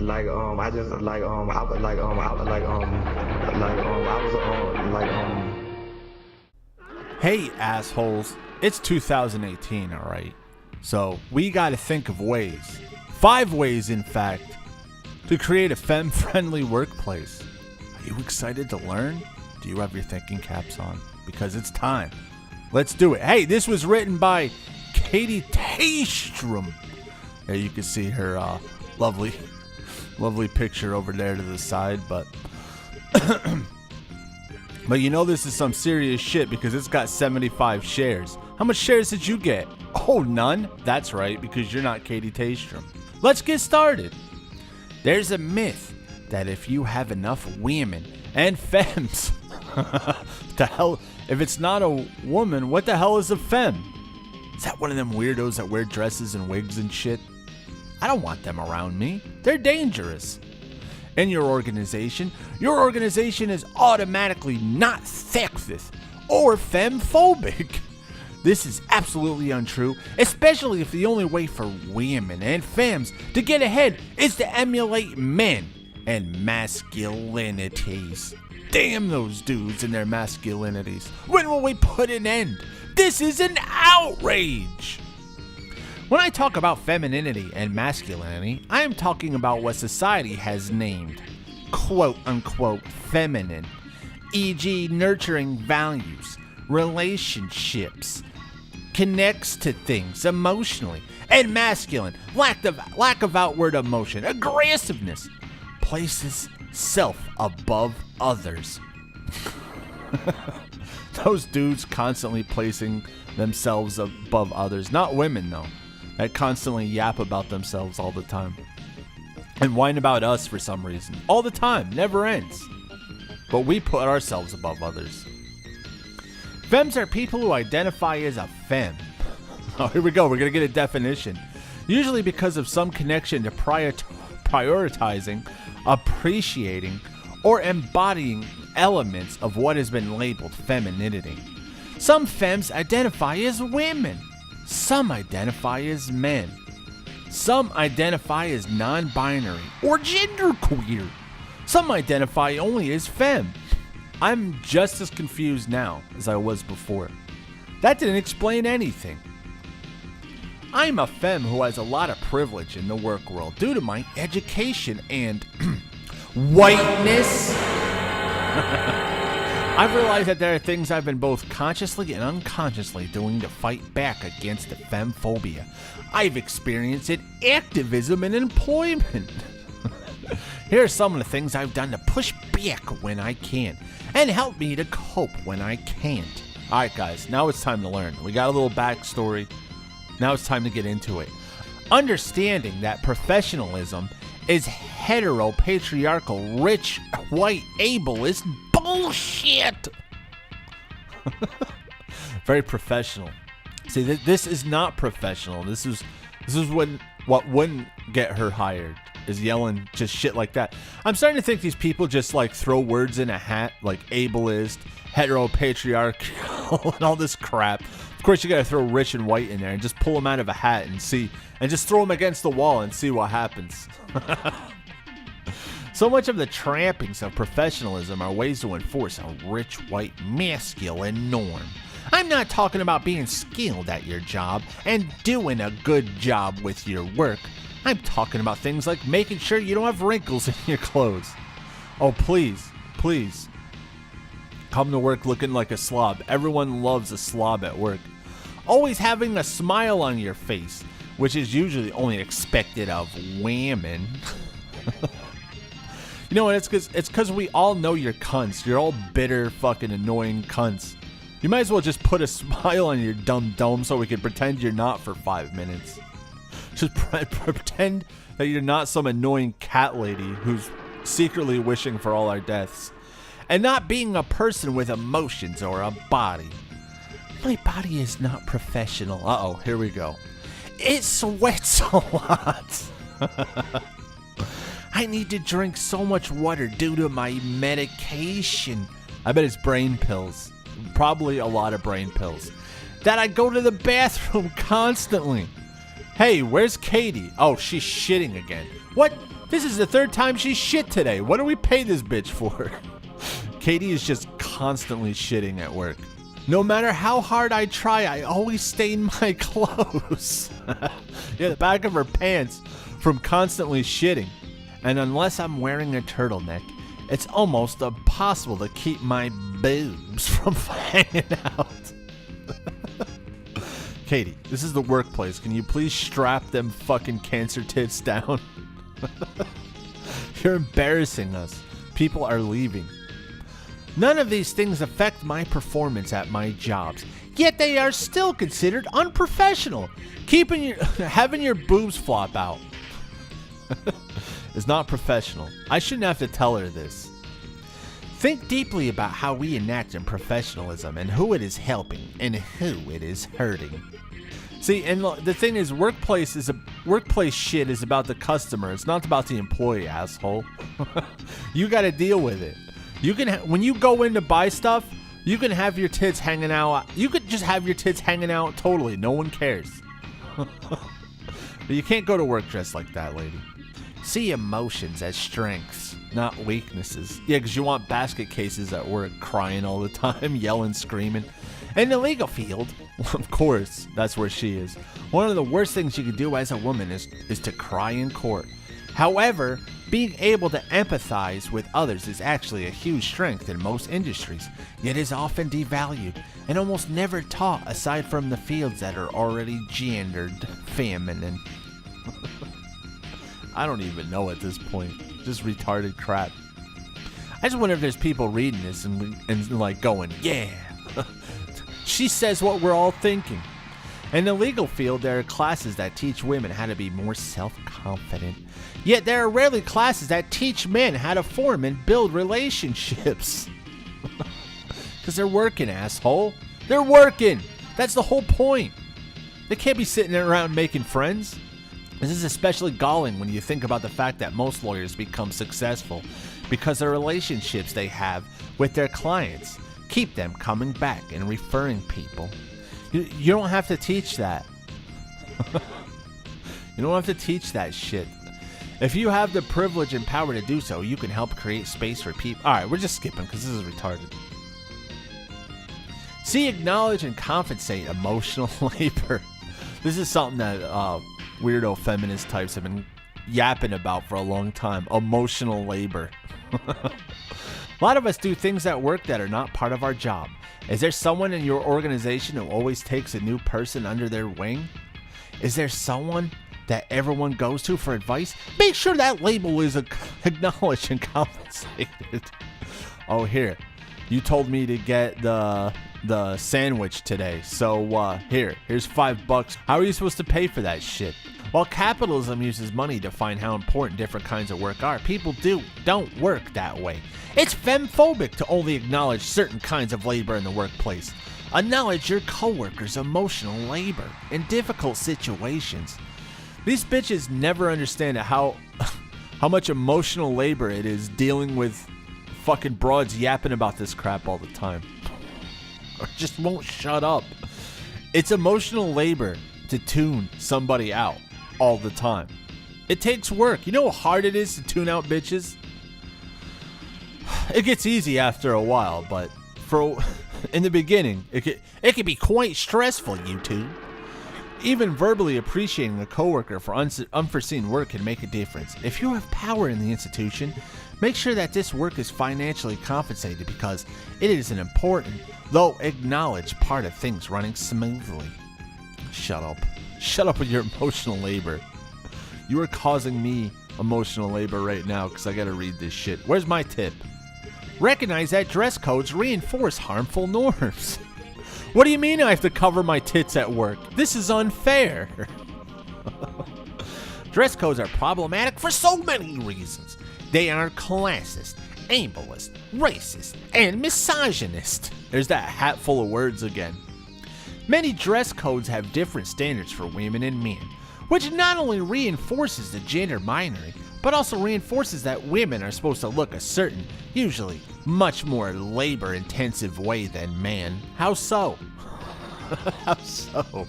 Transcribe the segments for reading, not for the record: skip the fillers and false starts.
I just I was I was Hey, assholes. It's 2018, alright? So, we gotta think of ways. 5 ways, in fact, to create a fem-friendly workplace. Are you excited to learn? Do you have your thinking caps on? Because it's time. Let's do it. Hey, this was written by Katie Taystrom. Yeah, you can see her lovely picture over there to the side, but but you know this is some serious shit because it's got 75 shares. How much shares did you get? Oh, none? That's right, because you're not Katie Taystrom. Let's get started. There's a myth that if you have enough women and femmes, the hell, if it's not a woman, what the hell is a femme? Is that one of them weirdos that wear dresses and wigs and shit? I don't want them around me. They're dangerous. In your organization is automatically not sexist or femme-phobic. This is absolutely untrue, especially if the only way for women and femmes to get ahead is to emulate men and masculinities. Damn those dudes and their masculinities. When will we put an end? This is an outrage! When I talk about femininity and masculinity, I am talking about what society has named quote-unquote feminine, e.g. nurturing values, relationships, connects to things emotionally, and masculine, lack of outward emotion, aggressiveness, places self above others. Those dudes constantly placing themselves above others, not women though, that constantly yap about themselves all the time and whine about us for some reason all the time, never ends, but we put ourselves above others. Femmes are people who identify as a femme. Oh, here we go, we're gonna get a definition. Usually because of some connection to prioritizing, appreciating, or embodying elements of what has been labeled femininity. Some femmes identify as women. Some identify as men. Some identify as non-binary or genderqueer. Some identify only as femme. I'm just as confused now as I was before. That didn't explain anything. I'm a femme who has a lot of privilege in the work world due to my education and whiteness. I've realized that there are things I've been both consciously and unconsciously doing to fight back against the femphobia I've experienced in activism and employment. Here are some of the things I've done to push back when I can and help me to cope when I can't. Alright guys, now it's time to learn. We got a little backstory. Now it's time to get into it. Understanding that professionalism is hetero-patriarchal, rich, white, ableist bullshit. Very professional. See, this is not professional. This is what wouldn't get her hired, is yelling just shit like that. I'm starting to think these people just like throw words in a hat, like ableist, hetero-patriarchal, and all this crap. Of course, you gotta throw rich and white in there and just pull them out of a hat and see, and just throw them against the wall and see what happens. So much of the trappings of professionalism are ways to enforce a rich, white, masculine norm. I'm not talking about being skilled at your job and doing a good job with your work. I'm talking about things like making sure you don't have wrinkles in your clothes. Oh, please, please. Come to work looking like a slob. Everyone loves a slob at work. Always having a smile on your face, which is usually only expected of women. You know what? It's because we all know you're cunts. You're all bitter, fucking annoying cunts. You might as well just put a smile on your dumb dome so we can pretend you're not for 5 minutes. Just pretend that you're not some annoying cat lady who's secretly wishing for all our deaths. And not being a person with emotions or a body. My body is not professional. Uh-oh, here we go. It sweats a lot. I need to drink so much water due to my medication. I bet it's brain pills. Probably a lot of brain pills. That I go to the bathroom constantly. Hey, where's Katie? Oh, she's shitting again. What? This is the third time she shit today. What do we pay this bitch for? Katie is just constantly shitting at work. No matter how hard I try, I always stain my clothes. Yeah, the back of her pants from constantly shitting. And unless I'm wearing a turtleneck, it's almost impossible to keep my boobs from hanging out. Katie, this is the workplace. Can you please strap them fucking cancer tits down? You're embarrassing us. People are leaving. None of these things affect my performance at my jobs, yet they are still considered unprofessional. Having your boobs flop out is not professional. I shouldn't have to tell her this. Think deeply about how we enact in professionalism and who it is helping and who it is hurting. See, and the thing is, workplace shit is about the customer. It's not about the employee, asshole. You got to deal with it. You can when you go in to buy stuff, you can have your tits hanging out. You could just have your tits hanging out totally. No one cares. But you can't go to work dressed like that, lady. See emotions as strengths, not weaknesses. Yeah, because you want basket cases at work, crying all the time, yelling, screaming. In the legal field, of course, that's where she is. One of the worst things you can do as a woman is to cry in court. However, being able to empathize with others is actually a huge strength in most industries, yet is often devalued and almost never taught aside from the fields that are already gendered feminine. I don't even know at this point. Just retarded crap. I just wonder if there's people reading this and like going, yeah. She says what we're all thinking. In the legal field, there are classes that teach women how to be more self-confident. Yet there are rarely classes that teach men how to form and build relationships. Because they're working, asshole. They're working. That's the whole point. They can't be sitting around making friends. This is especially galling when you think about the fact that most lawyers become successful because the relationships they have with their clients keep them coming back and referring people. You don't have to teach that. You don't have to teach that shit. If you have the privilege and power to do so, you can help create space for people. Alright, we're just skipping because this is retarded. See, acknowledge, and compensate emotional labor. This is something that weirdo feminist types have been yapping about for a long time. Emotional labor. A lot of us do things at work that are not part of our job. Is there someone in your organization who always takes a new person under their wing? Is there someone that everyone goes to for advice? Make sure that label is acknowledged and compensated. Oh, here. You told me to get the sandwich today, so here's $5. How are you supposed to pay for that shit? While capitalism uses money to define how important different kinds of work are, people don't work that way. It's femphobic to only acknowledge certain kinds of labor in the workplace. Acknowledge your coworkers' emotional labor in difficult situations. These bitches never understand how much emotional labor it is dealing with fucking broads yapping about this crap all the time. Or just won't shut up. It's emotional labor to tune somebody out all the time. It takes work. You know how hard it is to tune out bitches? It gets easy after a while, but in the beginning, it can be quite stressful, you two. Even verbally appreciating a coworker for unforeseen work can make a difference. If you have power in the institution, make sure that this work is financially compensated because it is an important, though acknowledged, part of things running smoothly. Shut up. Shut up with your emotional labor. You are causing me emotional labor right now because I gotta read this shit. Where's my tip? Recognize that dress codes reinforce harmful norms. What do you mean I have to cover my tits at work? This is unfair. Dress codes are problematic for so many reasons. They are classist, ableist, racist, and misogynist. There's that hat full of words again. Many dress codes have different standards for women and men, which not only reinforces the gender binary, but also reinforces that women are supposed to look a certain, usually much more labor-intensive way than men. How so? How so?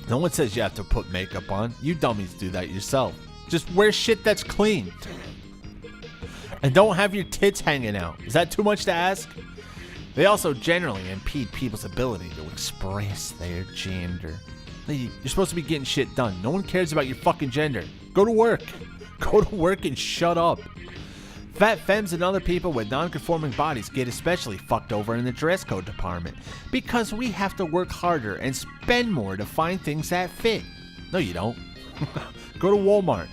No one says you have to put makeup on. You dummies do that yourself. Just wear shit that's clean. And don't have your tits hanging out. Is that too much to ask? They also generally impede people's ability to express their gender. You're supposed to be getting shit done. No one cares about your fucking gender. Go to work. Go to work and shut up. Fat femmes and other people with non-conforming bodies get especially fucked over in the dress code department because we have to work harder and spend more to find things that fit. No, you don't. Go to Walmart.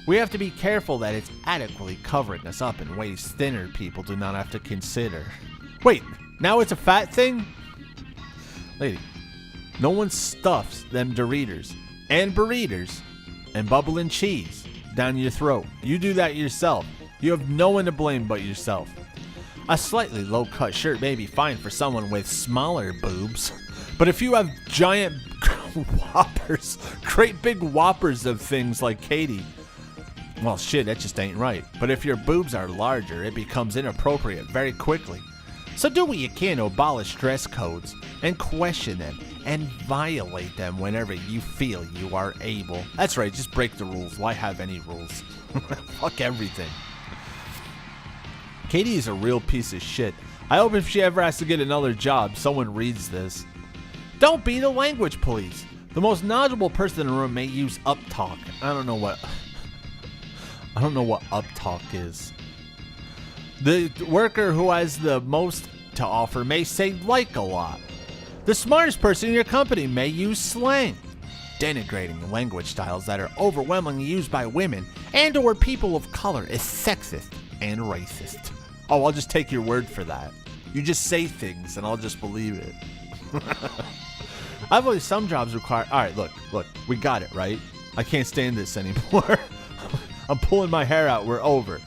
We have to be careful that it's adequately covering us up in ways thinner people do not have to consider. Wait, now it's a fat thing? Lady, no one stuffs them Doritos and burritos and bubbling cheese down your throat. You do that yourself. You have no one to blame but yourself. A slightly low-cut shirt may be fine for someone with smaller boobs, but if you have giant whoppers, great big whoppers of things like Katie, well, shit, that just ain't right. But if your boobs are larger, it becomes inappropriate very quickly. So do what you can to abolish dress codes and question them and violate them whenever you feel you are able. That's right, just break the rules. Why have any rules? Fuck everything. Katie is a real piece of shit. I hope if she ever has to get another job, someone reads this. Don't be the language police. The most knowledgeable person in the room may use uptalk. I don't know what uptalk is. The worker who has the most to offer may say like a lot. The smartest person in your company may use slang. Denigrating language styles that are overwhelmingly used by women and or people of color is sexist and racist. Oh, I'll just take your word for that. You just say things and I'll just believe it. I believe some jobs require... Alright, look, we got it, right? I can't stand this anymore. I'm pulling my hair out. We're over.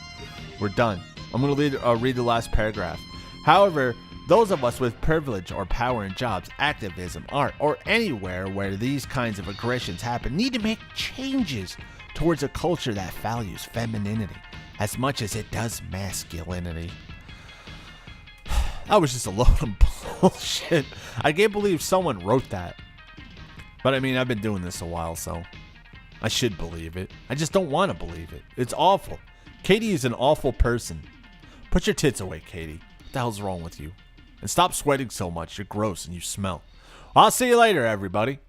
We're done. I'm going to read the last paragraph. However, those of us with privilege or power in jobs, activism, art, or anywhere where these kinds of aggressions happen need to make changes towards a culture that values femininity as much as it does masculinity. That was just a load of bullshit. I can't believe someone wrote that. But I mean, I've been doing this a while, so I should believe it. I just don't want to believe it. It's awful. Katie is an awful person. Put your tits away, Katie. What the hell's wrong with you? And stop sweating so much. You're gross and you smell. I'll see you later, everybody.